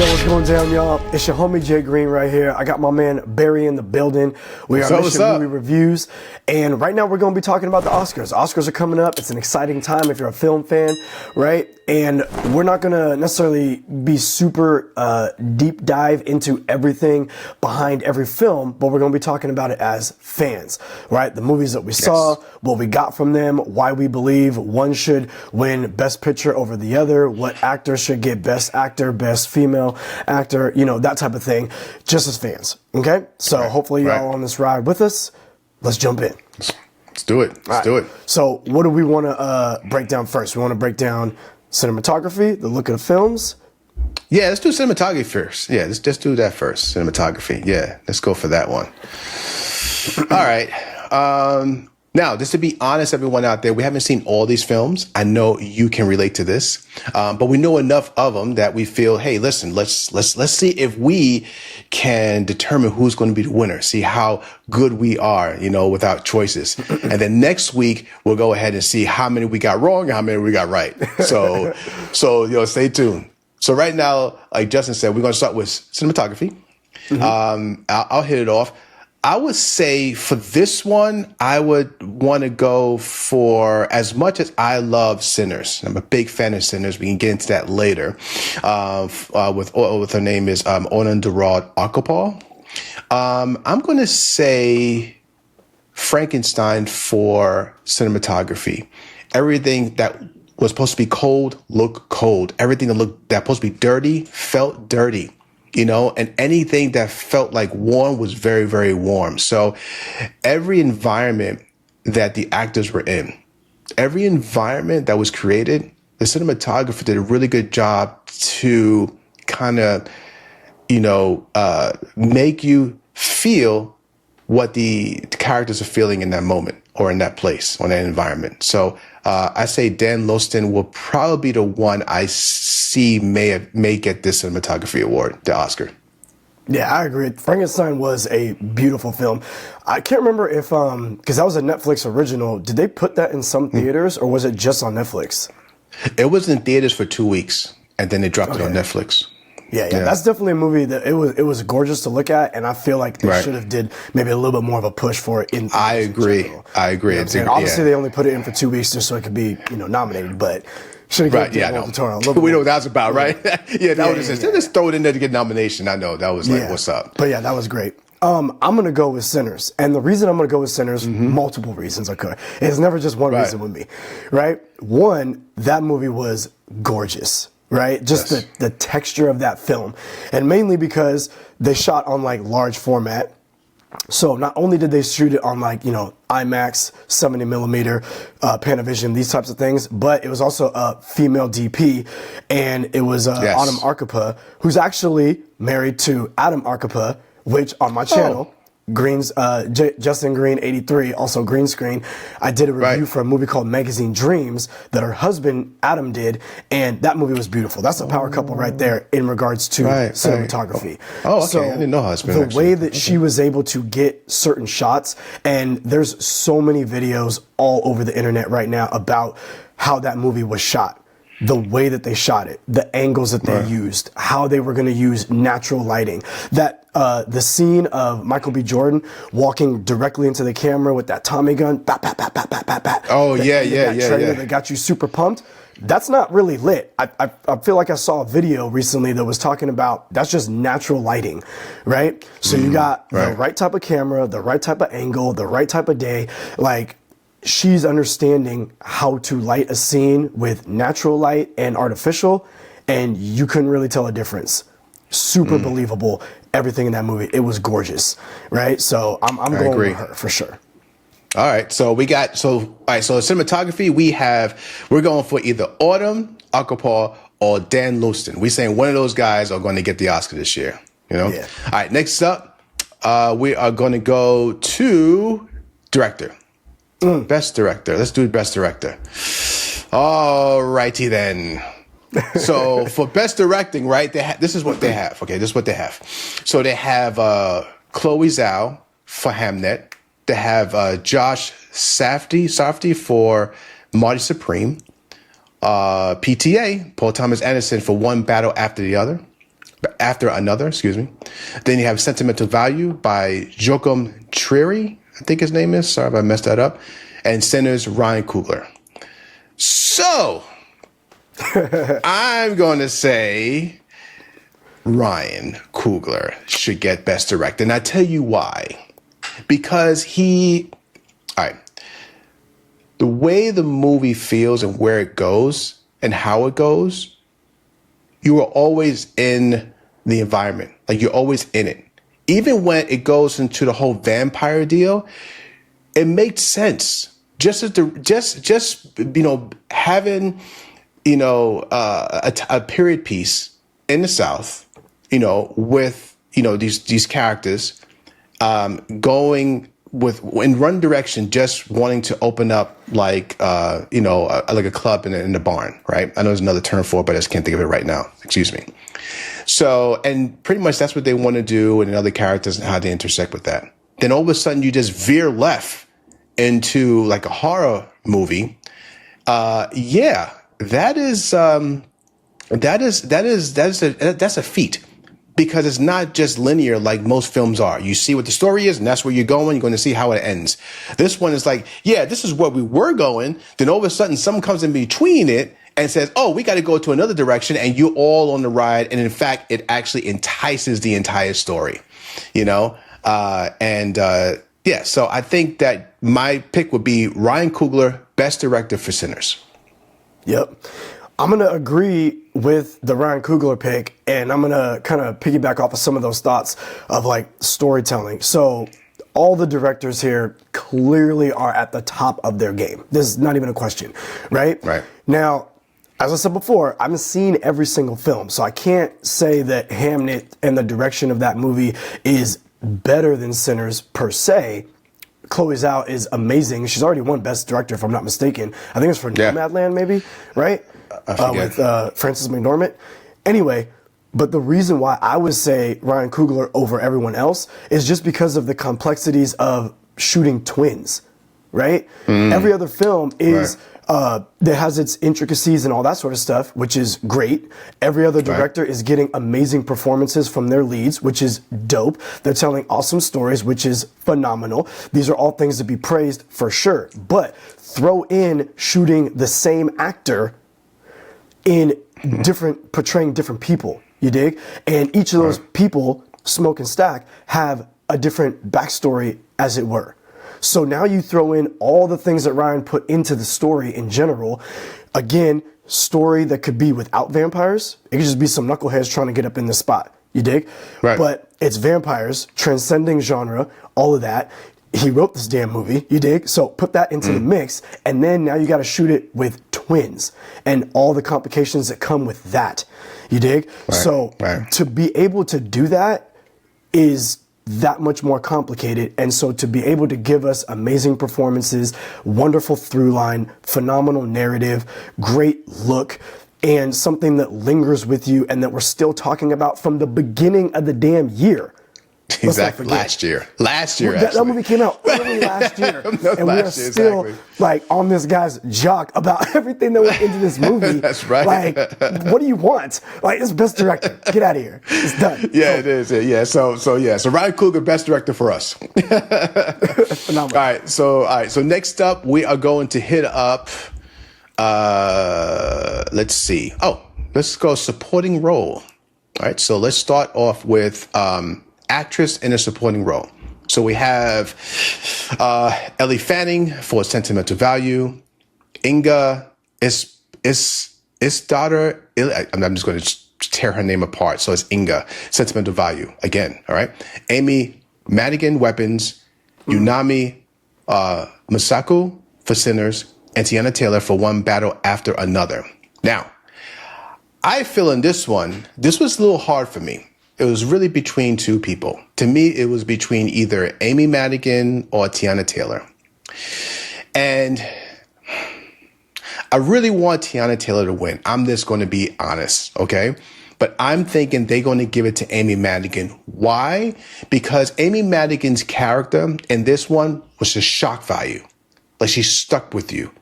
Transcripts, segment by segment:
Yo, what's going down, y'all? It's your homie Jay Green right here. I got my man Barry in the building. We are Mission Movie Reviews. And right now we're going to be talking about the Oscars. Oscars are coming up. It's an exciting time if you're a film fan, right? And we're not going to necessarily be super deep dive into everything behind every film, but we're going to be talking about it as fans, right? The movies that we saw, what we got from them, why we believe one should win Best Picture over the other, what actor should get Best Actor, Best Female Actor, you know, that type of thing, just as fans, okay? So hopefully y'all on this ride with us. Let's jump in. Let's do it. Let's do it. So what do we want to break down first? We want to break down cinematography, the look of the films. Yeah, let's do cinematography first. Yeah, let's just do that first. Cinematography. Yeah, let's go for that one. All right. Now, just to be honest, everyone out there, we haven't seen all these films. I know you can relate to this, but we know enough of them that we feel, hey, listen, let's see if we can determine who's going to be the winner. See how good we are, you know, without choices. And then next week we'll go ahead and see how many we got wrong and how many we got right. So you know, stay tuned. So right now, like Justin said, we're going to start with cinematography. I'll hit it off. I would say for this one, I would want to go for, as much as I love Sinners, I'm a big fan of Sinners. We can get into that later. With her name is Onan Darad Akopal. I'm going to say Frankenstein for cinematography. Everything that was supposed to be cold looked cold. Everything that was supposed to be dirty felt dirty. You know, and anything that felt like warm was very, very warm. So every environment that the actors were in, every environment that was created, the cinematographer did a really good job to kind of, you know, make you feel what the characters are feeling in that moment or in that place or in that environment. So I say Dan Loston will probably be the one I see may get this cinematography award, the Oscar. Yeah, I agree. Frankenstein was a beautiful film. I can't remember if, because that was a Netflix original, did they put that in some theaters or was it just on Netflix? It was in theaters for 2 weeks and then they dropped it on Netflix. Yeah, that's definitely a movie that it was gorgeous to look at, and I feel like they should have did maybe a little bit more of a push for it in theaters. I agree. You know obviously, they only put it in for 2 weeks just so it could be, you know, nominated, but should have given we know what that's about, right? Just throw it in there to get nomination. I know that was like, what's up? But yeah, that was great. I'm going to go with Sinners. And the reason I'm going to go with Sinners, multiple reasons I could. It's never just one reason with me, right? One, that movie was gorgeous. Right? Just the texture of that film. And mainly because they shot on like large format. So not only did they shoot it on like, you know, IMAX, 70 millimeter, Panavision, these types of things, but it was also a female DP, and it was Autumn Arkopa, who's actually married to Adam Arkopa, which on my channel, Green's Justin Green 83, also Green Screen. I did a review for a movie called Magazine Dreams that her husband Adam did, and that movie was beautiful. That's a power couple right there in regards to cinematography. Oh, okay. So I didn't know husband. The way that she was able to get certain shots, and there's so many videos all over the internet right now about how that movie was shot. The way that they shot it, the angles that they used, how they were going to use natural lighting. That the scene of Michael B. Jordan walking directly into the camera with that Tommy gun, bat, bat, bat, bat, bat, bat, bat. Oh, trailer that got you super pumped. That's not really lit. I feel like I saw a video recently that was talking about that's just natural lighting, right? So you got the right type of camera, the right type of angle, the right type of day, like. She's understanding how to light a scene with natural light and artificial, and you couldn't really tell a difference. Super believable, everything in that movie. It was gorgeous, right? So I'm going with her for sure. All right, so cinematography, we're going for either Autumn Akopal or Dan Loston. We're saying one of those guys are going to get the Oscar this year, you know? Yeah. All right, next up, we are going to go to director. Best director. Let's do best director. All righty then. So for best directing, right? This is what they have. Okay, this is what they have. So they have Chloe Zhao for Hamnet. They have Josh Safdie for Marty Supreme. PTA, Paul Thomas Anderson for One Battle After the Other. After Another, excuse me. Then you have Sentimental Value by Joachim Trier, I think his name is. Sorry if I messed that up. And Sinners, Ryan Coogler. So, I'm going to say Ryan Coogler should get Best Director. And I tell you why. Because all right, the way the movie feels and where it goes and how it goes, you are always in the environment. Like, you're always in it. Even when it goes into the whole vampire deal, it makes sense. Just having, a period piece in the South, with, these characters, going in one direction, just wanting to open up like a club in the barn, right? I know there's another term for it, but I just can't think of it right now. Excuse me. So, and pretty much that's what they want to do, and other characters and how they intersect with that. Then all of a sudden you just veer left into like a horror movie. That's a feat. Because it's not just linear like most films are. You see what the story is, and that's where you're going. You're going to see how it ends. This one is like, yeah, this is where we were going. Then all of a sudden, someone comes in between it and says, oh, we got to go to another direction, and you're all on the ride. And in fact, it actually entices the entire story, So I think that my pick would be Ryan Coogler, Best Director for Sinners. Yep. I'm going to agree with the Ryan Coogler pick, and I'm going to kind of piggyback off of some of those thoughts of like storytelling. So all the directors here clearly are at the top of their game. There's not even a question, right? Right. Now, as I said before, I haven't seen every single film, so I can't say that Hamnet and the direction of that movie is better than Sinners per se. Chloe Zhao is amazing. She's already won Best Director, if I'm not mistaken. I think it's for Nomadland, maybe, right? With Frances McDormand. Anyway, but the reason why I would say Ryan Coogler over everyone else is just because of the complexities of shooting twins, right? Every other film is that has its intricacies and all that sort of stuff, which is great. Every other director is getting amazing performances from their leads, which is dope. They're telling awesome stories, which is phenomenal. These are all things to be praised for sure. But throw in shooting the same actor in portraying different people, you dig? And each of those people, Smoke and Stack, have a different backstory, as it were. So now you throw in all the things that Ryan put into the story in general. Again, story that could be without vampires. It could just be some knuckleheads trying to get up in the spot, you dig? Right. But it's vampires, transcending genre, all of that. He wrote this damn movie, you dig? So put that into the mix, and then now you got to shoot it with twins and all the complications that come with that, you dig? So to be able to do that is that much more complicated. And so to be able to give us amazing performances, wonderful through line, phenomenal narrative, great look, and something that lingers with you and that we're still talking about from the beginning of the damn year. Exactly. Last year, that movie came out early last year, and we are still like on this guy's jock about everything that went into this movie. That's right. Like, what do you want? Like, it's Best Director. Get out of here. It's done. Yeah, it is. Yeah. So Ryan Coogler, Best Director for us. Phenomenal. All right. So next up, we are going to hit up. Let's see. Let's go supporting role. All right. So let's start off with actress in a supporting role. So we have Ellie Fanning for Sentimental Value, Inga Isdottir. I'm just going to tear her name apart. So it's Inga, Sentimental Value again. All right. Amy Madigan, Weapons, Unami Masako for Sinners, and Teyana Taylor for One Battle After Another. Now, I feel in this one, this was a little hard for me. It was really between two people. To me, it was between either Amy Madigan or Teyana Taylor. And I really want Teyana Taylor to win. I'm just going to be honest, okay? But I'm thinking they're going to give it to Amy Madigan. Why? Because Amy Madigan's character in this one was just shock value. Like, she stuck with you.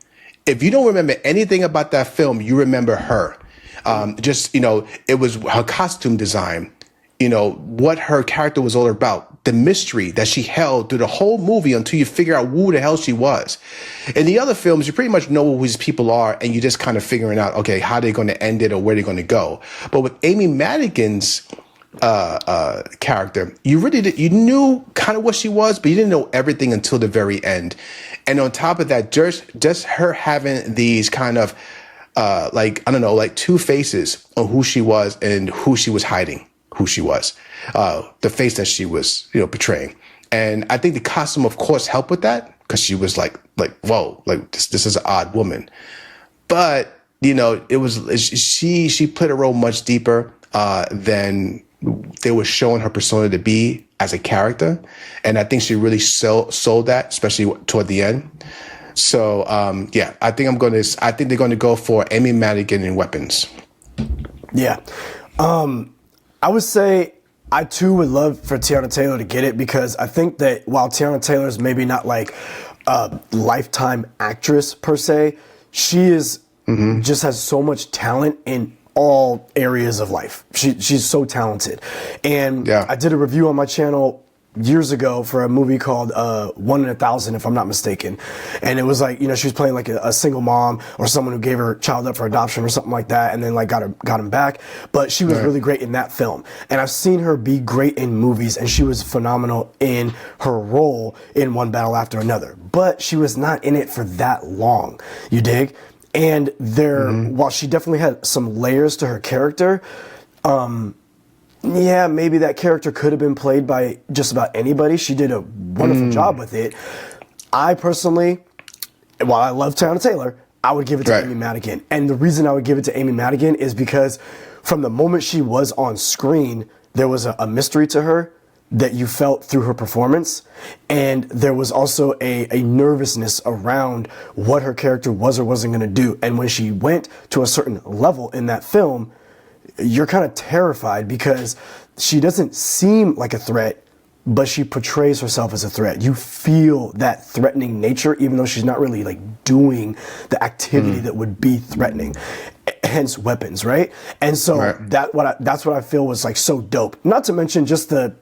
If you don't remember anything about that film, you remember her. Just, it was her costume design, what her character was all about, the mystery that she held through the whole movie until you figure out who the hell she was. In the other films, you pretty much know who these people are, and you're just kind of figuring out, okay, how they're going to end it or where they're going to go. But with Amy Madigan's character, you knew kind of what she was, but you didn't know everything until the very end. And on top of that, just her having these kind of like two faces on who she was and who she was hiding, who she was, the face that she was, portraying. And I think the costume, of course, helped with that, because she was like, whoa, like this is an odd woman. But, it was, she played a role much deeper than they were showing her persona to be as a character. And I think she really sold that, especially toward the end. So, I think they're going to go for Amy Madigan in Weapons. Yeah. I would say I too would love for Teyana Taylor to get it, because I think that while Teyana Taylor is maybe not like a lifetime actress per se, she is just has so much talent in all areas of life. She's so talented. And I did a review on my channel years ago for a movie called 1 in a Thousand, if I'm not mistaken. And it was like, she was playing like a single mom or someone who gave her child up for adoption or something like that, and then like got him back. But she was really great in that film. And I've seen her be great in movies, and she was phenomenal in her role in One Battle After Another. But she was not in it for that long. You dig? And while she definitely had some layers to her character, maybe that character could have been played by just about anybody. She did a wonderful job with it. I personally, while I love Teyana Taylor, I would give it to Amy Madigan. And the reason I would give it to Amy Madigan is because from the moment she was on screen, there was a mystery to her that you felt through her performance. And there was also a nervousness around what her character was or wasn't going to do. And when she went to a certain level in that film, you're kind of terrified, because she doesn't seem like a threat, but she portrays herself as a threat. You feel that threatening nature, even though she's not really like doing the activity that would be threatening. Hence Weapons, right? And so that's what I feel was like so dope. Not to mention just the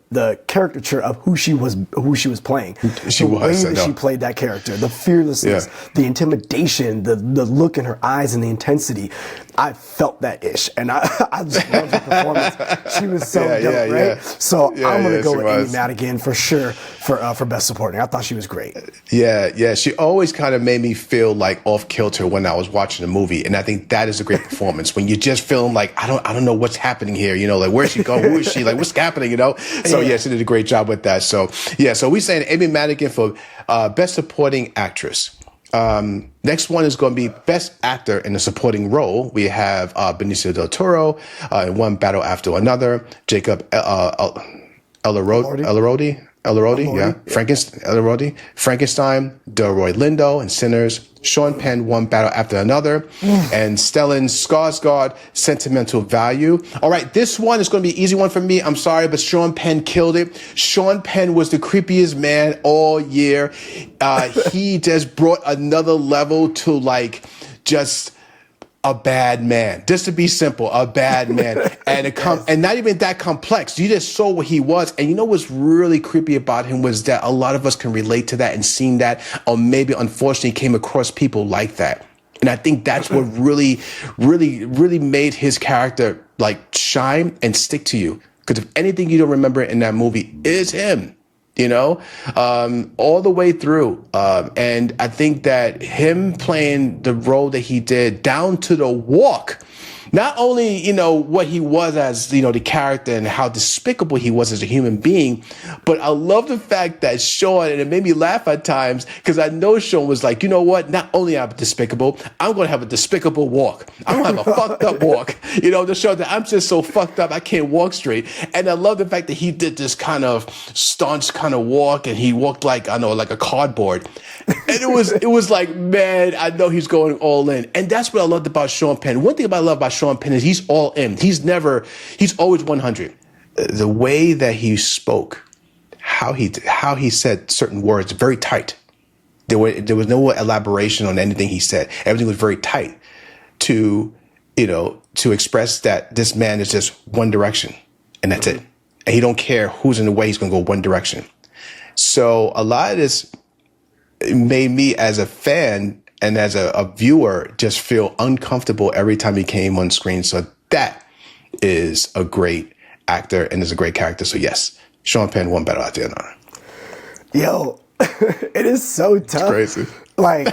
caricature of who she was playing. The way that she played that character, the fearlessness, the intimidation, the look in her eyes and the intensity. I felt that ish, and I just loved her performance. She was so dope, right? So I'm gonna go with Amy Madigan for sure for Best Supporting. I thought she was great. Yeah. She always kind of made me feel like off kilter when I was watching the movie, and I think that is a great performance when you're just feeling like I don't know what's happening here. Like where's she going? Who is she? Like what's happening? So she did a great job with that. So we're saying Amy Madigan for Best Supporting Actress. Next one is going to be Best Actor in a Supporting Role. We have Benicio del Toro in One Battle After Another, Jacob Elordi, Frankenstein, Delroy Lindo in Sinners, Sean Penn, One Battle After Another, and Stellan Skarsgård, Sentimental Value. All right, this one is going to be an easy one for me. I'm sorry, but Sean Penn killed it. Sean Penn was the creepiest man all year. He just brought another level to like just a bad man. Just to be simple, a bad man. And not even that complex. You just saw what he was. And you know what's really creepy about him was that a lot of us can relate to that and seen that, or maybe unfortunately came across people like that. And I think that's what really, really, really made his character like shine and stick to you. Because if anything you don't remember in that movie is him. All the way through. And I think that him playing the role that he did down to the walk, not only, what he was as, the character and how despicable he was as a human being, but I love the fact that Sean, and it made me laugh at times, because I know Sean was like, you know what? Not only am I despicable, I'm going to have a despicable walk. I'm going to have a fucked up walk, to show that I'm just so fucked up, I can't walk straight. And I love the fact that he did this kind of staunch kind of walk, and he walked like a cardboard. And it was like, man, I know he's going all in. And that's what I loved about Sean Penn. One thing I love about Sean Penn is he's all in. He's always 100. The way that he spoke, how he said certain words, very tight. There was no elaboration on anything he said. Everything was very tight to, to express that this man is just one direction and that's it. And he don't care who's in the way. He's going to go one direction. So a lot of this made me as a fan and as a viewer just feel uncomfortable every time he came on screen. So that is a great actor and is a great character. So yes, Sean Penn won Battle Out the Honor. Yo, it is so tough. It's crazy. Like,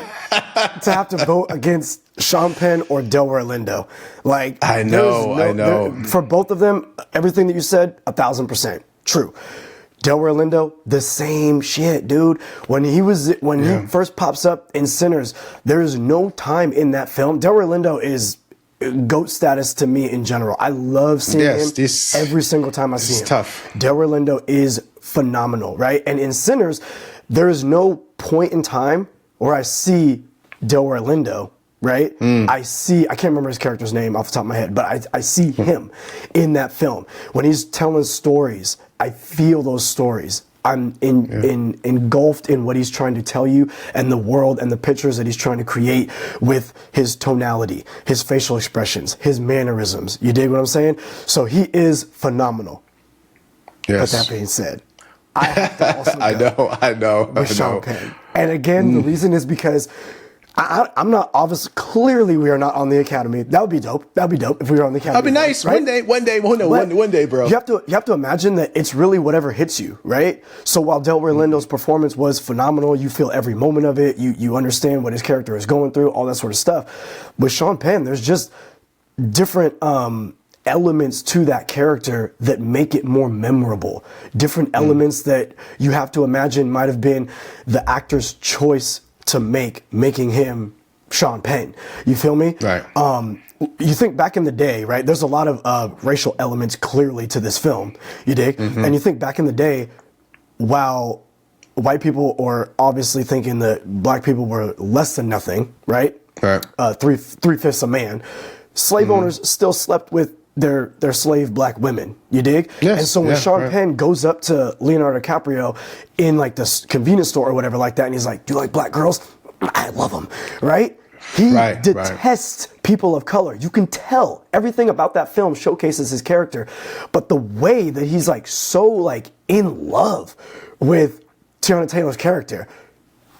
to have to vote against Sean Penn or Delroy Lindo. Like, I know. For both of them, everything that you said, 1,000% true. Delroy Lindo, the same shit, dude. When he first pops up in Sinners, there is no time in that film. Delroy Lindo is GOAT status to me in general. I love seeing him every single time I see him. It's tough. Delroy Lindo is phenomenal, right? And in Sinners, there is no point in time where I see Delroy Lindo, right? I can't remember his character's name off the top of my head, but I see him in that film. When he's telling stories, I feel those stories. I'm engulfed in what he's trying to tell you and the world and the pictures that he's trying to create with his tonality, his facial expressions, his mannerisms. You dig what I'm saying? So he is phenomenal. Yes. But that being said, I have to also I know. with Sean Penn. And again, the reason is because I'm not obviously. Clearly, we are not on the Academy. That would be dope. That'd be dope if we were on the Academy. That'd be nice. Right? One day, bro. You have to imagine that it's really whatever hits you, right? So while Delroy Lindo's performance was phenomenal, you feel every moment of it. You understand what his character is going through, all that sort of stuff. With Sean Penn, there's just different elements to that character that make it more memorable. Different elements that you have to imagine might have been the actor's choice to making him Sean Penn. You feel me? Right. You think back in the day, right? There's a lot of racial elements clearly to this film. You dig? And you think back in the day, while white people were obviously thinking that black people were less than nothing, right? Right. Three-fifths a man. Slave owners still slept with their slave black women. You dig? Yes, and so when Sean Penn goes up to Leonardo DiCaprio in like this convenience store or whatever like that, and he's like, "Do you like black girls? I love them." Right? He detests people of color. You can tell everything about that film showcases his character, but the way that he's like so like in love with Tiana Taylor's character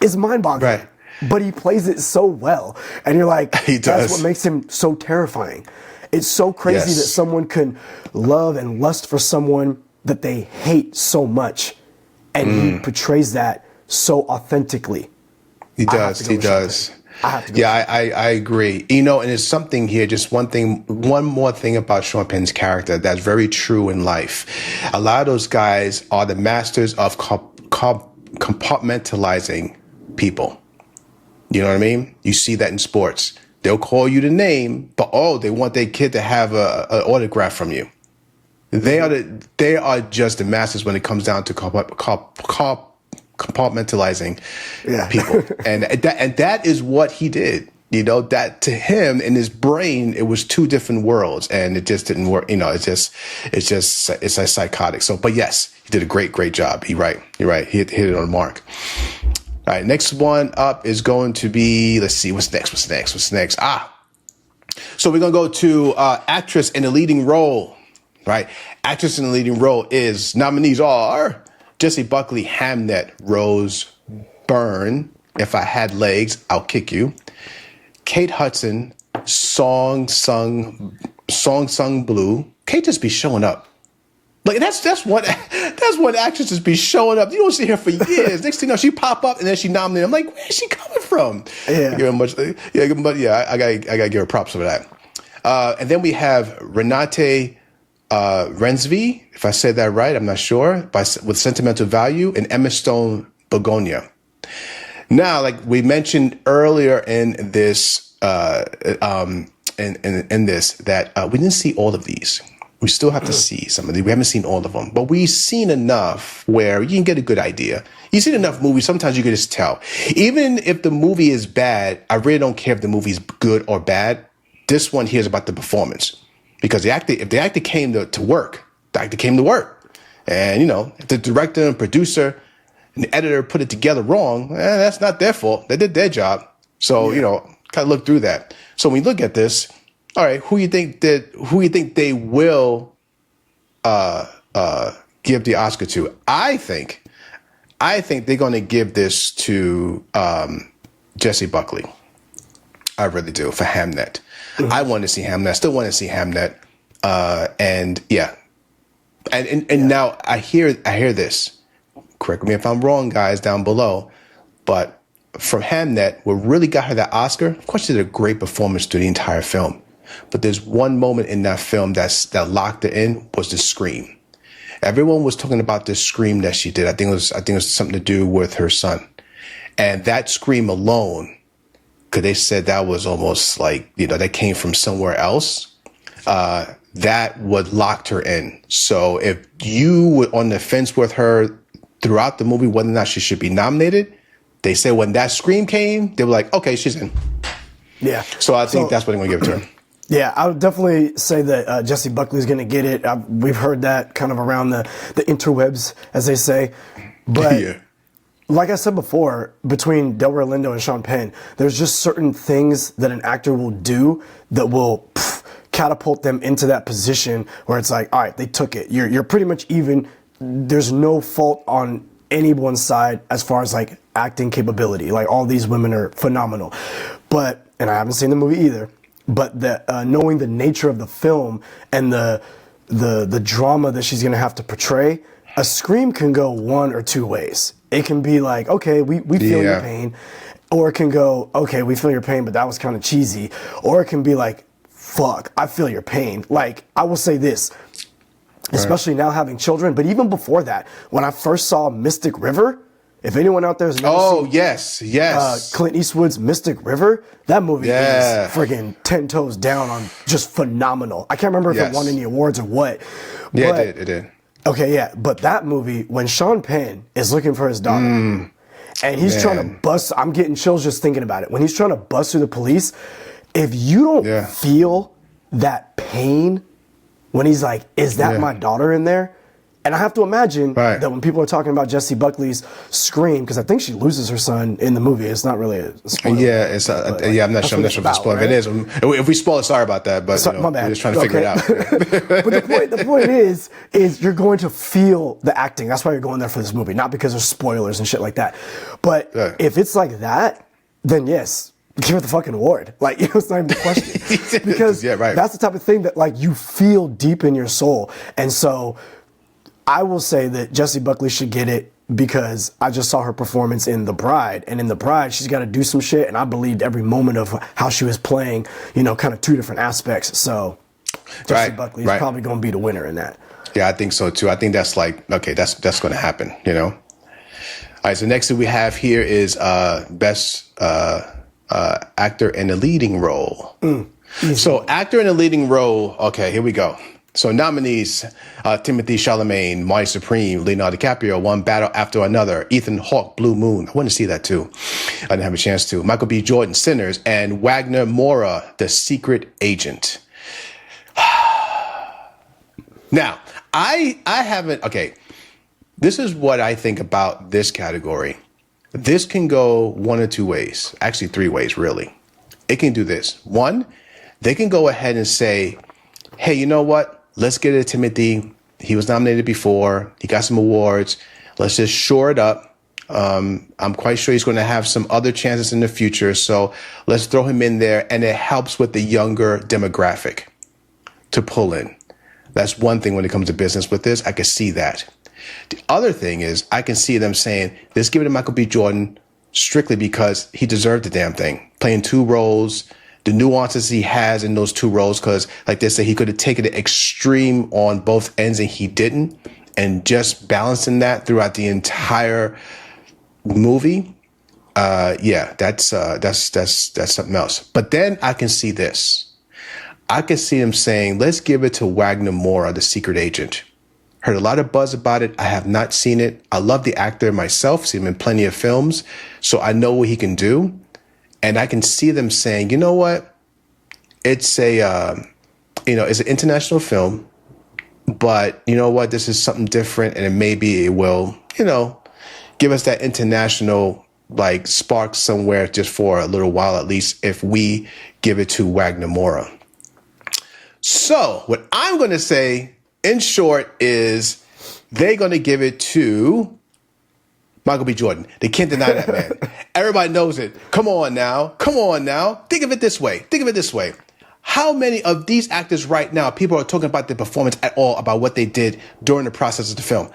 is mind-boggling. Right. But he plays it so well, and you're like, He that's does. what makes him so terrifying. It's so crazy that someone can love and lust for someone that they hate so much, and he portrays that so authentically. He does. I have to go. Yeah, I agree. And it's something here, just one more thing about Sean Penn's character that's very true in life. A lot of those guys are the masters of compartmentalizing people. You know what I mean? You see that in sports. They'll call you the name, but they want their kid to have an autograph from you. They are just the masters when it comes down to compartmentalizing people, and that is what he did. That to him in his brain it was two different worlds, and it just didn't work. It's a psychotic. So, but yes, he did a great job. You're right. He hit it on the mark. All right, next one up is going to be, let's see, what's next? So we're going to go to actress in a leading role, right? Actress in a leading role nominees are Jessie Buckley, Hamnet, Rose Byrne, If I Had Legs, I'll Kick You, Kate Hudson, Song Sung Blue. Kate just be showing up. Like that's one actress just be showing up. You don't see her for years. Next thing you know, she pop up and then she nominated. I'm like, where's she coming from? I gotta give her props for that. And then we have Renate Rensby, if I said that right, I'm not sure, with Sentimental Value, and Emma Stone Begonia. Now, like we mentioned earlier in this, in this, that we didn't see all of these. We still have to see some of these. We haven't seen all of them, but we've seen enough where you can get a good idea. You've seen enough movies, sometimes you can just tell. Even if the movie is bad, I really don't care if the movie is good or bad. This one here is about the performance. Because if the actor came to work, the actor came to work. And, if the director and producer and the editor put it together wrong, that's not their fault. They did their job. So, kind of look through that. So when we look at this, All right, who you think they will give the Oscar to? I think they're going to give this to Jessie Buckley. I really do, for Hamnet. Mm-hmm. I want to see Hamnet. I still want to see Hamnet. And yeah. And now I hear this. Correct me if I'm wrong, guys, down below. But from Hamnet, what really got her that Oscar, of course, she did a great performance through the entire film. But there's one moment in that film that locked her in, was the scream. Everyone was talking about this scream that she did. I think it was something to do with her son. And that scream alone, because they said that was almost like, that came from somewhere else, that would locked her in. So if you were on the fence with her throughout the movie, whether or not she should be nominated, they said when that scream came, they were like, okay, she's in. Yeah. So I think that's what they're going to give it to her. Yeah, I would definitely say that Jessie Buckley's going to get it. We've heard that kind of around the interwebs, as they say. But yeah. Like I said before, between Delroy Lindo and Sean Penn, there's just certain things that an actor will do that will catapult them into that position where it's like, all right, they took it. You're pretty much even. There's no fault on anyone's side as far as like acting capability. Like all these women are phenomenal. But, and I haven't seen the movie either, but knowing the nature of the film and the drama that she's going to have to portray, a scream can go one or two ways. It can be like, okay, we feel your pain. Or it can go, okay, we feel your pain, but that was kind of cheesy. Or it can be like, fuck, I feel your pain. Like, I will say this, especially now having children, but even before that, when I first saw Mystic River, if anyone out there has never seen yes. Clint Eastwood's Mystic River, that movie is friggin' 10 toes down on just phenomenal. I can't remember if it won any awards or what. Yeah, it did. Okay, yeah, but that movie, when Sean Penn is looking for his daughter, and he's trying to bust, I'm getting chills just thinking about it. When he's trying to bust through the police, if you don't feel that pain, when he's like, is that my daughter in there? And I have to imagine that when people are talking about Jessie Buckley's scream, because I think she loses her son in the movie. It's not really a spoiler. Yeah, it's I'm not sure if the spoiler. If it is, if we spoil it, sorry about that. But my bad. We're just trying to figure it out. But the point is you're going to feel the acting. That's why you're going there for this movie, not because there's spoilers and shit like that. But if it's like that, then yes, give it the fucking award. Like, it's not even a question. Because that's the type of thing that, like, you feel deep in your soul. And so I will say that Jessie Buckley should get it because I just saw her performance in The Bride. And in The Bride, she's got to do some shit. And I believed every moment of how she was playing, kind of two different aspects. So Jessie Buckley is probably going to be the winner in that. Yeah, I think so, too. I think that's like, okay, that's going to happen, All right, so next thing we have here is best actor in a leading role. So actor in a leading role, okay, here we go. So nominees, Timothée Chalamet, Marty Supreme, Leonardo DiCaprio, One Battle After Another, Ethan Hawke, Blue Moon. I want to see that too. I didn't have a chance to. Michael B. Jordan, Sinners, and Wagner Moura, The Secret Agent. Now, I haven't, okay, this is what I think about this category. This can go one or two ways, actually three ways, really. It can do this. One, they can go ahead and say, hey, you know what? Let's get it to Timothée. He was nominated before. He got some awards. Let's just shore it up. I'm quite sure he's going to have some other chances in the future. So let's throw him in there. And it helps with the younger demographic to pull in. That's one thing when it comes to business with this. I can see that. The other thing is I can see them saying, let's give it to Michael B. Jordan strictly because he deserved the damn thing. Playing two roles, the nuances he has in those two roles, because like they say, he could have taken the extreme on both ends and he didn't. And just balancing that throughout the entire movie, that's something else. But then I can see this. I can see him saying, let's give it to Wagner Moura, The Secret Agent. Heard a lot of buzz about it. I have not seen it. I love the actor myself, seen him in plenty of films, so I know what he can do. And I can see them saying, you know what? It's it's an international film, but you know what? This is something different, and maybe it will, give us that international like spark somewhere just for a little while, at least if we give it to Wagner Moura. So what I'm going to say, in short, is they're going to give it to Michael B. Jordan. They can't deny that, man. Everybody knows it. Come on now. Come on now. Think of it this way. Think of it this way. How many of these actors right now, people are talking about their performance at all, about what they did during the process of the film?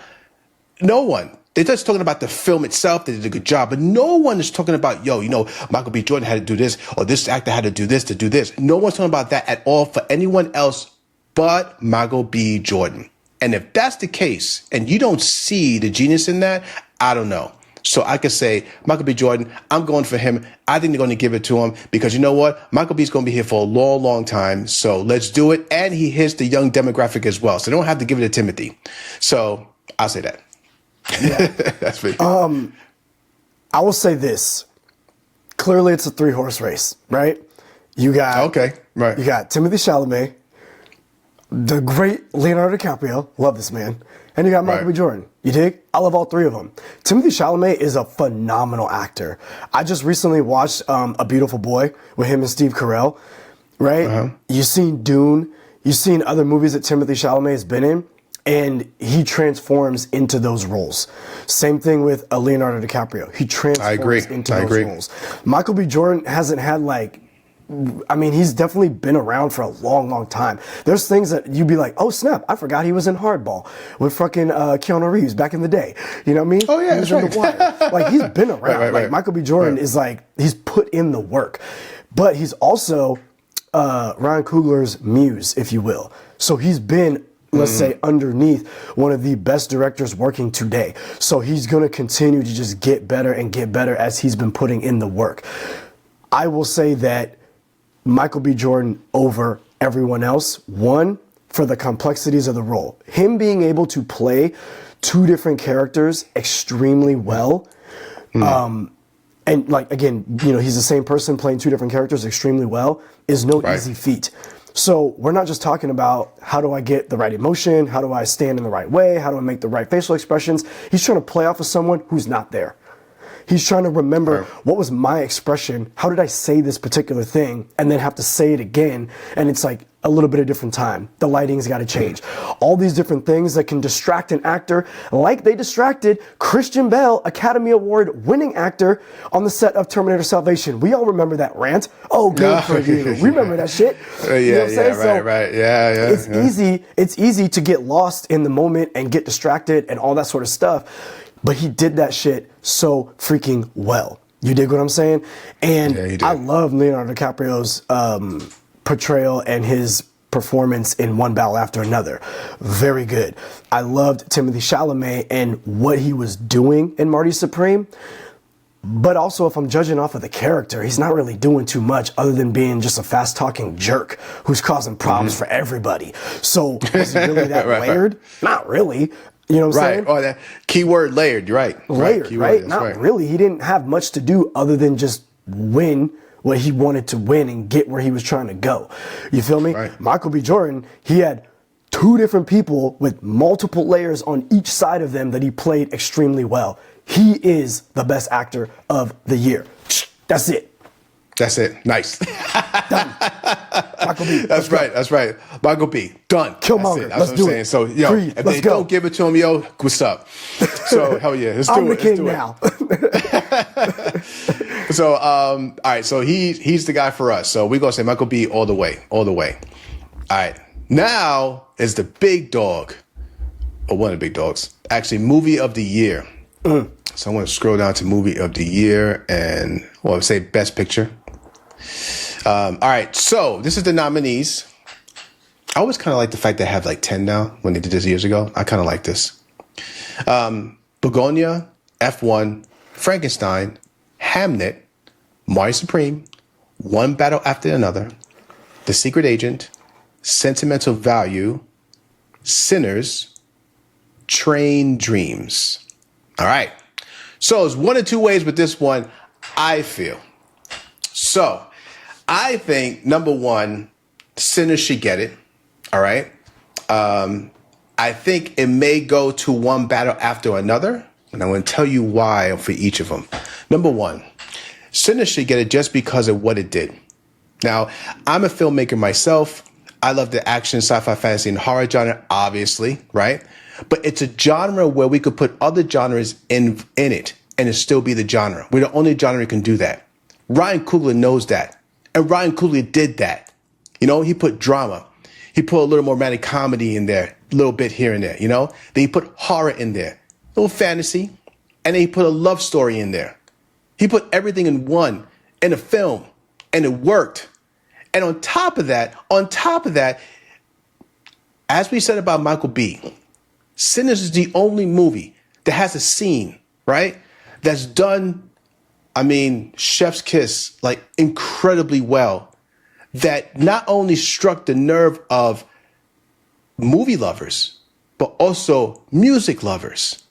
No one. They're just talking about the film itself. They did a good job. But no one is talking about, Michael B. Jordan had to do this, or this actor had to do this to do this. No one's talking about that at all for anyone else but Michael B. Jordan. And if that's the case, and you don't see the genius in that, I don't know. So I could say, Michael B. Jordan, I'm going for him. I think they're going to give it to him because you know what? Michael B's going to be here for a long, long time. So let's do it. And he hits the young demographic as well. So they don't have to give it to Timothy. So I'll say that. Yeah. That's me. I will say this. Clearly, it's a 3-horse race, right? You got You got Timothy Chalamet, the great Leonardo DiCaprio. Love this man. And you got Michael B. Jordan. You dig? I love all three of them. Timothy Chalamet is a phenomenal actor. I just recently watched A Beautiful Boy with him and Steve Carell, right? Uh-huh. You've seen Dune. You've seen other movies that Timothy Chalamet has been in, and he transforms into those roles. Same thing with Leonardo DiCaprio. He transforms into those roles. Michael B. Jordan hasn't had he's definitely been around for a long, long time. There's things that you'd be like, oh snap, I forgot he was in Hardball with fucking Keanu Reeves back in the day. You know what I mean? Oh yeah, that's right. The Wire. He's been around. Right. Michael B. Jordan is he's put in the work, but he's also Ryan Coogler's muse, if you will. So he's been, let's say, underneath one of the best directors working today. So he's going to continue to just get better and get better as he's been putting in the work. I will say that Michael B. Jordan over everyone else. One, for the complexities of the role. Him being able to play two different characters extremely well. And again, he's the same person playing two different characters extremely well is no easy feat. So we're not just talking about how do I get the right emotion? How do I stand in the right way? How do I make the right facial expressions? He's trying to play off of someone who's not there. He's trying to remember what was my expression? How did I say this particular thing? And then have to say it again. And it's like a little bit of different time. The lighting's got to change. All these different things that can distract an actor, like they distracted Christian Bale, Academy Award winning actor on the set of Terminator Salvation. We all remember that rant. Oh, good for you. We remember that shit. You know what I'm saying? Right. Yeah. It's easy. It's easy to get lost in the moment and get distracted and all that sort of stuff. But he did that shit so freaking well. You dig what I'm saying? And I love Leonardo DiCaprio's portrayal and his performance in One Battle After Another. Very good. I loved Timothy Chalamet and what he was doing in Marty Supreme. But also, if I'm judging off of the character, he's not really doing too much other than being just a fast-talking jerk who's causing problems for everybody. So, is he really that layered? Not really. You know what I'm saying? Oh, that keyword layered. You're right. Layered, right? Not really. He didn't have much to do other than just win what he wanted to win and get where he was trying to go. You feel me? Right. Michael B. Jordan, he had two different people with multiple layers on each side of them that he played extremely well. He is the best actor of the year. That's it. That's it. Nice. Done. Michael B. That's right. Michael B. Done. Killmonger. That's what I'm saying. So, Creed, if they don't give it to him, what's up? So, hell yeah. Let's do I'm it. the king now. So, all right. So he's the guy for us. So we're going to say Michael B. all the way. All right. Now is the big dog, or one of the big dogs, actually movie of the year. So I'm going to scroll down to movie of the year and, say best picture. All right, so this is the nominees. I always kind of like the fact they have 10 now when they did this years ago. I kind of like this. Begonia, F1, Frankenstein, Hamnet, Marty Supreme, One Battle After Another, The Secret Agent, Sentimental Value, Sinners, Train Dreams. All right. So it's one of two ways with this one, I feel. So I think, number one, Sinners should get it. All right. I think it may go to One Battle After Another. And I'm going to tell you why for each of them. Number one, Sinners should get it just because of what it did. Now, I'm a filmmaker myself. I love the action, sci-fi, fantasy, and horror genre, obviously, right? But it's a genre where we could put other genres in it and it still be the genre. We're the only genre that can do that. Ryan Coogler knows that. And Ryan Coogler did that. You know, he put drama. He put a little more romantic comedy in there, a little bit here and there, you know? Then he put horror in there, a little fantasy, and then he put a love story in there. He put everything in a film, and it worked. And on top of that, as we said about Michael B., Sinners is the only movie that has a scene, right? That's done, I mean, chef's kiss, like incredibly well. That not only struck the nerve of movie lovers, but also music lovers.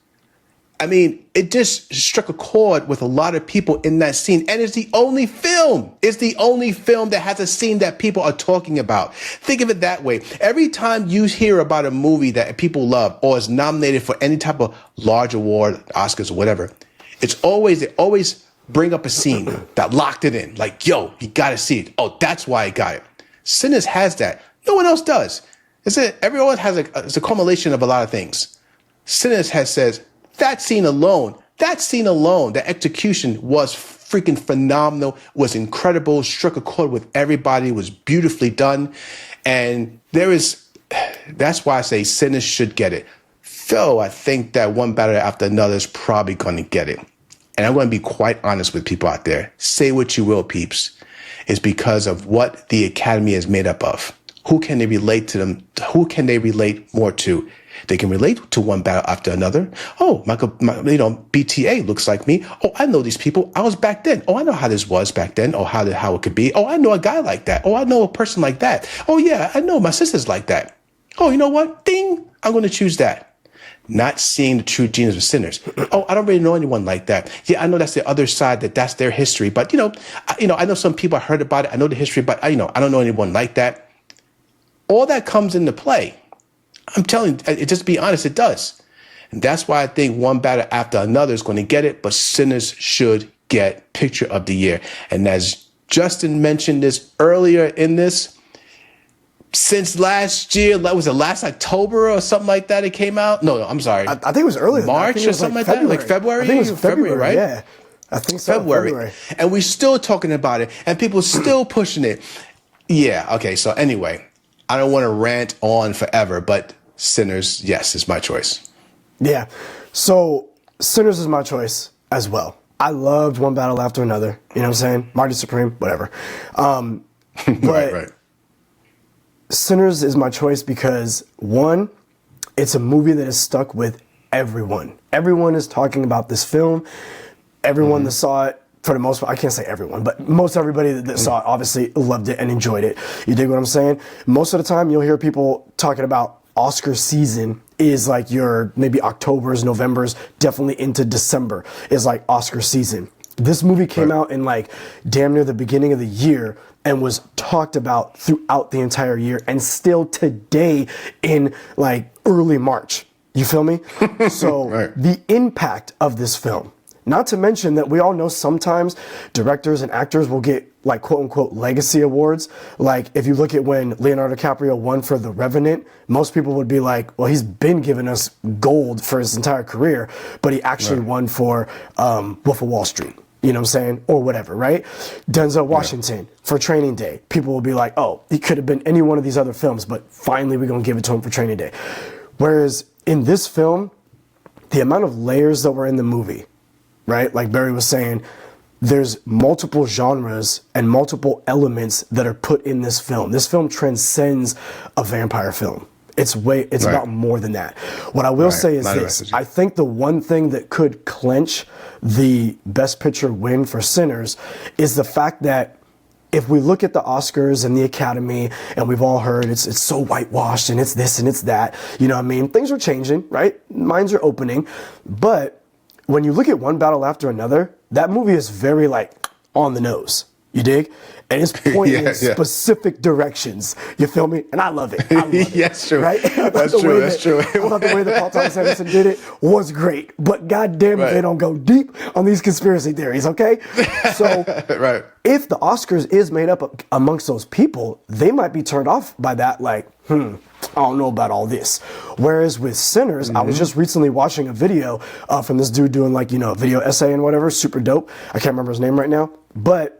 I mean, it just struck a chord with a lot of people in that scene. And it's the only film. It's the only film that has a scene that people are talking about. Think of it that way. Every time you hear about a movie that people love or is nominated for any type of large award, Oscars or whatever, they always bring up a scene that locked it in. Like, yo, you got to see it. Oh, that's why I got it. Sinners has that. No one else does. Everyone has it's a culmination of a lot of things. Sinners says, that scene alone, the execution was freaking phenomenal, was incredible, struck a chord with everybody, was beautifully done. And that's why I say Sinners should get it. Though I think that One Battle After Another is probably going to get it. And I'm going to be quite honest with people out there. Say what you will, peeps. It's because of what the Academy is made up of. Who can they relate to them? Who can they relate more to? They can relate to One Battle After Another. Oh, BTA looks like me. Oh, I know these people. I was back then. Oh, I know how this was back then. Oh, how it could be. Oh, I know a guy like that. Oh, I know a person like that. Oh, yeah, I know my sister's like that. Oh, you know what? Ding, I'm going to choose that. Not seeing the true genius of Sinners. Oh, I don't really know anyone like that. Yeah, I know that's the other side, that's their history. But, I know some people, I heard about it. I know the history, but, I don't know anyone like that. All that comes into play. I'm telling you, just to be honest, it does. And that's why I think One Battle After Another is going to get it, but Sinners should get Picture of the Year. And as Justin mentioned this earlier in this, since last year, was it last October or something like that it came out? No, I'm sorry. I think it was earlier. March or something like that? Like February? I think it was February, right? Yeah. I think so. February. And we're still talking about it, and people still pushing it. Yeah, okay, so anyway, I don't want to rant on forever, but Sinners, yes, is my choice. Yeah. So Sinners is my choice as well. I loved One Battle After Another. You know what I'm saying? Marty Supreme, whatever. Right. Sinners is my choice because, one, it's a movie that is stuck with everyone. Everyone is talking about this film. Everyone that saw it, for the most part, I can't say everyone, but most everybody that saw it obviously loved it and enjoyed it. You dig what I'm saying? Most of the time, you'll hear people talking about Oscar season is like your maybe October's, November's, definitely into December is like Oscar season. This movie came out in like damn near the beginning of the year and was talked about throughout the entire year and still today in like early March. You feel me? So the impact of this film, not to mention that we all know sometimes directors and actors will get like quote unquote legacy awards. Like if you look at when Leonardo DiCaprio won for The Revenant, most people would be like, well, he's been giving us gold for his entire career, but he actually won for Wolf of Wall Street. You know what I'm saying? Or whatever, right? Denzel Washington for Training Day. People will be like, oh, he could have been any one of these other films, but finally we're going to give it to him for Training Day. Whereas in this film, the amount of layers that were in the movie, right? Like Barry was saying, there's multiple genres and multiple elements that are put in this film. This film transcends a vampire film. It's about more than that. What I will say is this. I think the one thing that could clinch the Best Picture win for Sinners is the fact that if we look at the Oscars and the Academy, and we've all heard it's so whitewashed and it's this and it's that, you know what I mean? Things are changing, right? Minds are opening. But when you look at One Battle After Another, that movie is very like on the nose. You dig? And it's pointing Yeah, in yeah. specific directions. You feel me? And I love it. I love it. Yes, true. Right? That's true. That's true. I thought the way that Paul Thomas Anderson did it was great. But goddamn if they Right. don't go deep on these conspiracy theories, okay? So Right. if the Oscars is made up amongst those people, they might be turned off by that, like, I don't know about all this. Whereas with Sinners, I was just recently watching a video from this dude doing like, a video essay and whatever, super dope. I can't remember his name right now. But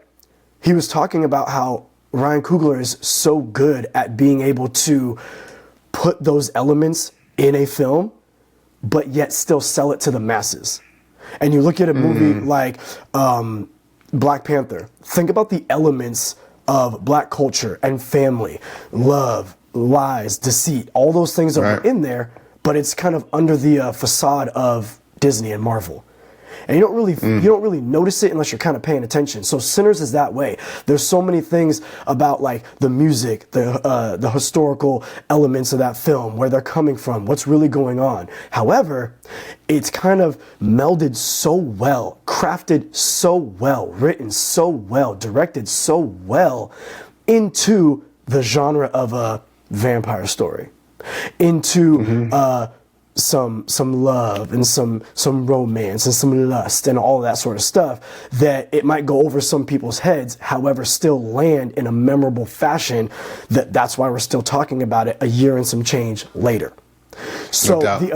he was talking about how Ryan Coogler is so good at being able to put those elements in a film, but yet still sell it to the masses. And you look at a movie like Black Panther, think about the elements of black culture and family, love, lies, deceit, all those things that Right. were in there, but it's kind of under the facade of Disney and Marvel. And you don't really notice it unless you're kind of paying attention. So Sinners is that way. There's so many things about like the music, the historical elements of that film, where they're coming from, what's really going on. However, it's kind of melded so well, crafted so well, written so well, directed so well into the genre of a vampire story, into some love and some romance and some lust and all that sort of stuff, that it might go over some people's heads, however still land in a memorable fashion. That's why we're still talking about it a year and some change later. So No doubt. the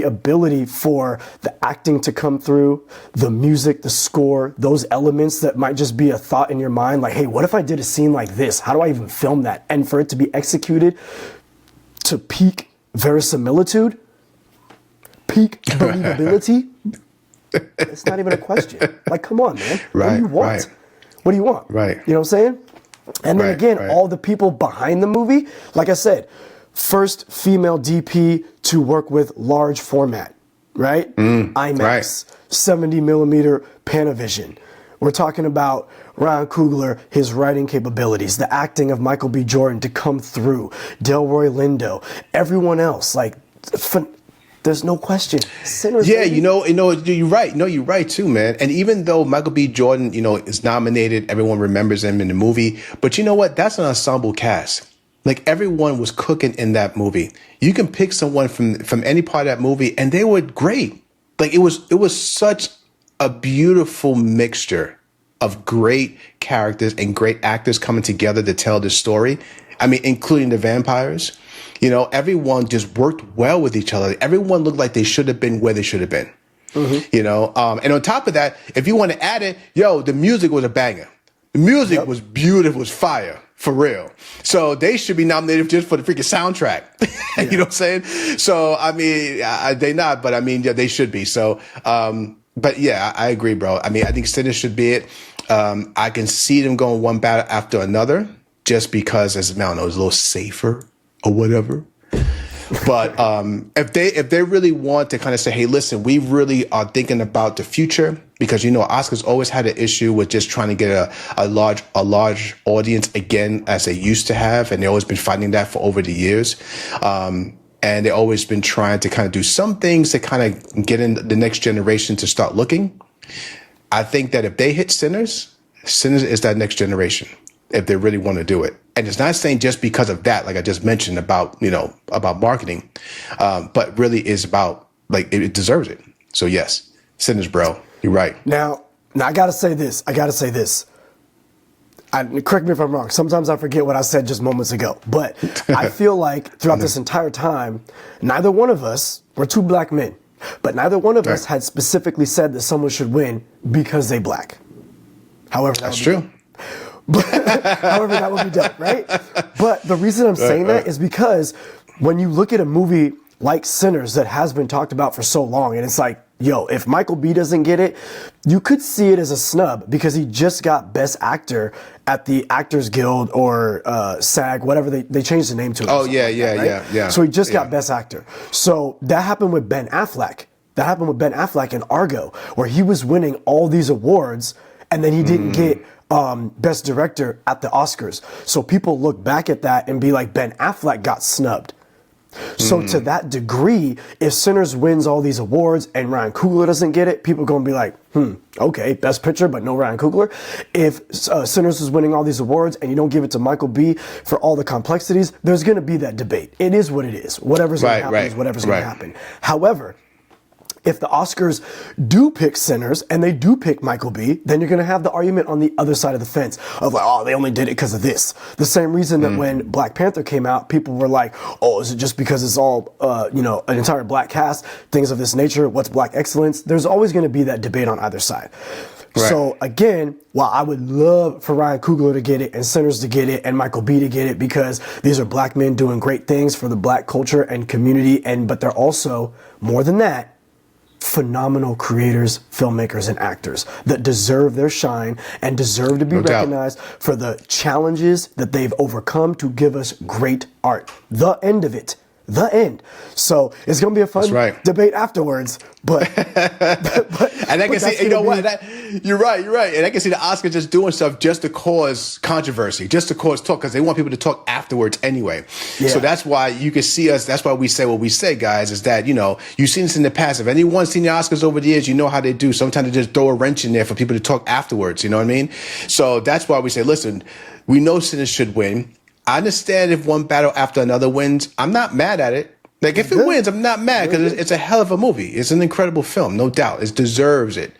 ability for the acting to come through, the music, the score, those elements that might just be a thought in your mind, like, hey, what if I did a scene like this? How do I even film that? And for it to be executed to peak verisimilitude, peak believability, it's not even a question. Like, come on, man. What do Right, you want? right. What do you want? Right. You know what I'm saying? And then Right, again, right. all the people behind the movie, like I said, first female DP to work with large format, right? IMAX, right. 70 millimeter Panavision. We're talking about Ryan Coogler, his writing capabilities, the acting of Michael B. Jordan to come through, Delroy Lindo, everyone else. Like, there's no question. Sinners. Yeah, baby. you're right. No, you're right too, man. And even though Michael B. Jordan, is nominated, everyone remembers him in the movie. But you know what? That's an ensemble cast. Like, everyone was cooking in that movie. You can pick someone from any part of that movie, and they were great. Like, it was such a beautiful mixture of great characters and great actors coming together to tell this story. I mean, including the vampires. Everyone just worked well with each other. Everyone looked like they should have been where they should have been. And on top of that, if you want to add it, the music was a banger. The music was beautiful, was fire, for real. So they should be nominated just for the freaking soundtrack. You know what I'm saying? So, I mean, they not, but I mean, yeah, they should be. So, but yeah, I agree, bro. I mean, I think Sinners should be it. I can see them going one battle after another just because, I don't know, it's a little safer or whatever. But if they really want to kind of say, hey, listen, we really are thinking about the future, because Oscars always had an issue with just trying to get a large audience again, as they used to have, and they've always been fighting that for over the years. And they've always been trying to kind of do some things to kind of get in the next generation to start looking. I think that if they hit Sinners is that next generation, if they really want to do it. And it's not saying just because of that, like I just mentioned about marketing, but really is about, like, it deserves it. So yes, Sinners, bro, you're right. Now I gotta say this. Correct me if I'm wrong. Sometimes I forget what I said just moments ago. But I feel like throughout this entire time, neither one of us, we're two black men, but neither one of us had specifically said that someone should win because they black. However, That's true. However, that would be dope, right? But the reason I'm saying that is because when you look at a movie like Sinners that has been talked about for so long, and it's like, if Michael B. doesn't get it, you could see it as a snub because he just got Best Actor at the Actors Guild or SAG, whatever they changed the name to it. Oh, yeah. So he just got Best Actor. So that happened with Ben Affleck. That happened with Ben Affleck in Argo, where he was winning all these awards, and then he didn't get Best Director at the Oscars. So people look back at that and be like, Ben Affleck got snubbed. So to that degree, if Sinners wins all these awards and Ryan Coogler doesn't get it, people are going to be like, Okay, Best Picture, but no Ryan Coogler. If Sinners is winning all these awards and you don't give it to Michael B for all the complexities, there's going to be that debate. It is what it is. Whatever's going to happen is whatever's going to happen. However, if the Oscars do pick Sinners and they do pick Michael B, then you're going to have the argument on the other side of the fence of like, oh, they only did it because of this. The same reason that when Black Panther came out, people were like, oh, is it just because it's all, an entire black cast, things of this nature? What's black excellence? There's always going to be that debate on either side. Right. So again, while I would love for Ryan Coogler to get it and Sinners to get it and Michael B to get it because these are black men doing great things for the black culture and community, but they're also, more than that, phenomenal creators, filmmakers, and actors that deserve their shine and deserve to be recognized for the challenges that they've overcome to give us great art. The end of it. The end. So it's going to be a fun debate afterwards, but and I can see, you know what? You're right. And I can see the Oscars just doing stuff just to cause controversy, just to cause talk, because they want people to talk afterwards anyway. Yeah. So that's why you can see us. That's why we say what we say, guys, is that, you've seen this in the past. If anyone's seen the Oscars over the years, you know how they do. Sometimes they just throw a wrench in there for people to talk afterwards. You know what I mean? So that's why we say, listen, we know Sinners should win. I understand if one battle after another wins. I'm not mad at it. Like, if it wins, I'm not mad because it's a hell of a movie. It's an incredible film, no doubt. It deserves it.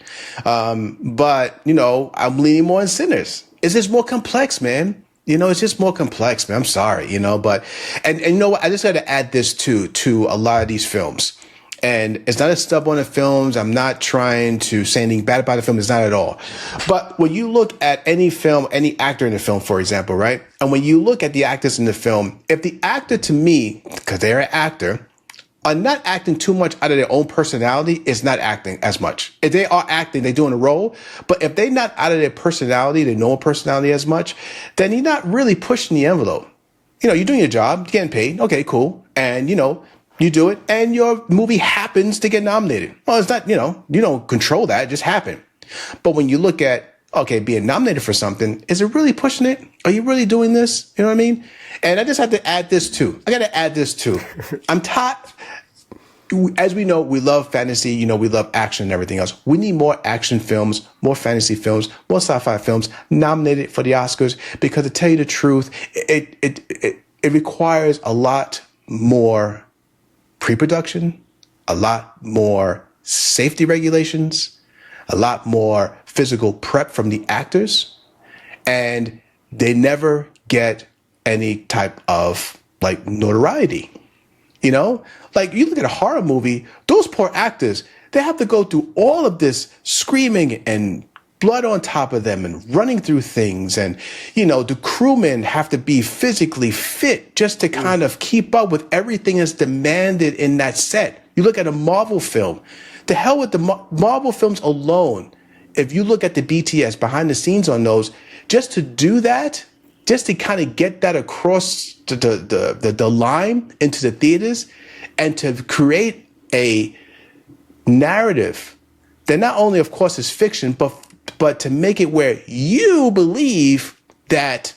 But, I'm leaning more on Sinners. It's just more complex, man. It's just more complex, man. I'm sorry, but, and you know what? I just got to add this to a lot of these films. And it's not a stub on the films. I'm not trying to say anything bad about the film. It's not at all. But when you look at any film, any actor in the film, for example, right? And when you look at the actors in the film, if the actor, to me, because they're an actor, are not acting too much out of their own personality, it's not acting as much. If they are acting, they're doing a role. But if they're not out of their personality, their normal personality as much, then you're not really pushing the envelope. You're doing your job, you're getting paid. Okay, cool. And, you do it, and your movie happens to get nominated. Well, it's not, you don't control that. It just happened. But when you look at, okay, being nominated for something, is it really pushing it? Are you really doing this? You know what I mean? And I just have to add this too. I got to add this too. I'm tired. As we know, we love fantasy. We love action and everything else. We need more action films, more fantasy films, more sci-fi films nominated for the Oscars, because to tell you the truth, it requires a lot more pre-production, a lot more safety regulations, a lot more physical prep from the actors, and they never get any type of notoriety. Like you look at a horror movie, those poor actors, they have to go through all of this screaming and blood on top of them and running through things. And, the crewmen have to be physically fit just to kind of keep up with everything that's demanded in that set. You look at a Marvel film, the hell with the Marvel films alone. If you look at the BTS behind the scenes on those, just to do that, just to kind of get that across the line into the theaters and to create a narrative that not only, of course, is fiction, but to make it where you believe that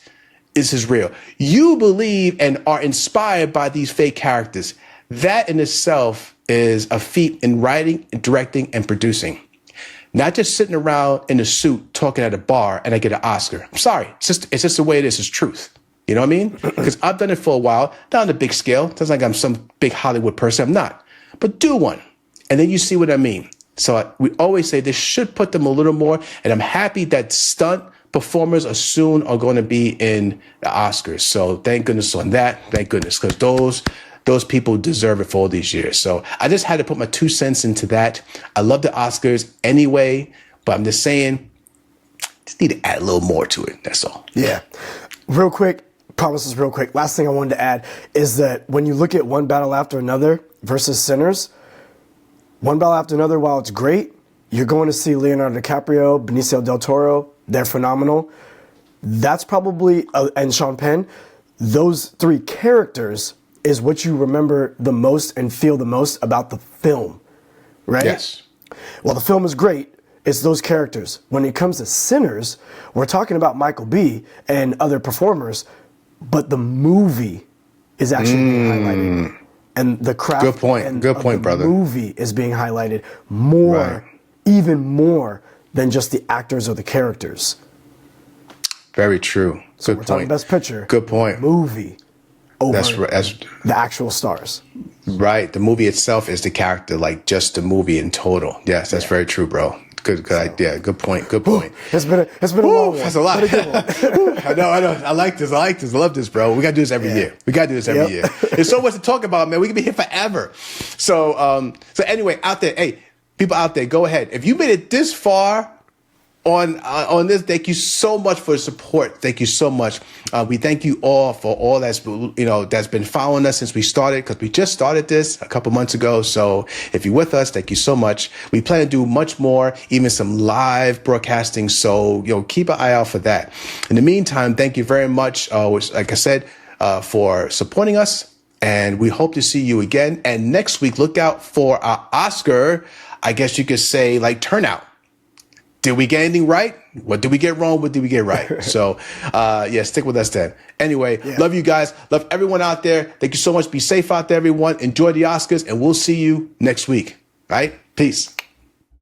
this is real. You believe and are inspired by these fake characters. That in itself is a feat in writing, directing, and producing. Not just sitting around in a suit talking at a bar and I get an Oscar. I'm sorry. It's just the way it is. It's truth. You know what I mean? Because I've done it for a while, not on a big scale. It's not like I'm some big Hollywood person. I'm not. But do one. And then you see what I mean. So we always say this should put them a little more. And I'm happy that stunt performers are going to be in the Oscars. So thank goodness on that. Thank goodness. Because those people deserve it for all these years. So I just had to put my 2 cents into that. I love the Oscars anyway, but I'm just saying, just need to add a little more to it. That's all. Yeah. Real quick, promises real quick. Last thing I wanted to add is that when you look at One Battle After Another versus Sinners, One Battle After Another, while it's great, you're going to see Leonardo DiCaprio, Benicio del Toro. They're phenomenal. That's probably, and Sean Penn, those 3 characters is what you remember the most and feel the most about the film, right? Yes. Well, the film is great. It's those characters. When it comes to Sinners, we're talking about Michael B. and other performers, but the movie is actually being highlighted. And the craft Good point, brother. movie is being highlighted more even more than just the actors or the characters. Very true. Good We're talking point. Best Picture. Good point. Movie. Over That's the actual stars. right. The movie itself is the character, like just the movie in total. Yes, that's very true, bro. Good idea. Good point. Good point. It's been a long one. That's a lot. But a good one. I know. I like this. I love this, bro. We got to do this every year. We got to do this every year. There's so much to talk about, man. We can be here forever. So anyway, out there, hey, people out there, go ahead. If you made it this far on this, thank you so much for the support. Thank you so much. We thank you all for all that's been following us since we started, because we just started this a couple months ago. So if you're with us, thank you so much. We plan to do much more, even some live broadcasting. So keep an eye out for that. In the meantime, thank you very much. Like I said, for supporting us, and we hope to see you again. And next week, look out for our Oscar, I guess you could say, like, turnout. Did we get anything right? What did we get wrong? What did we get right? So, stick with us then. Anyway, love you guys. Love everyone out there. Thank you so much. Be safe out there, everyone. Enjoy the Oscars, and we'll see you next week. All right? Peace.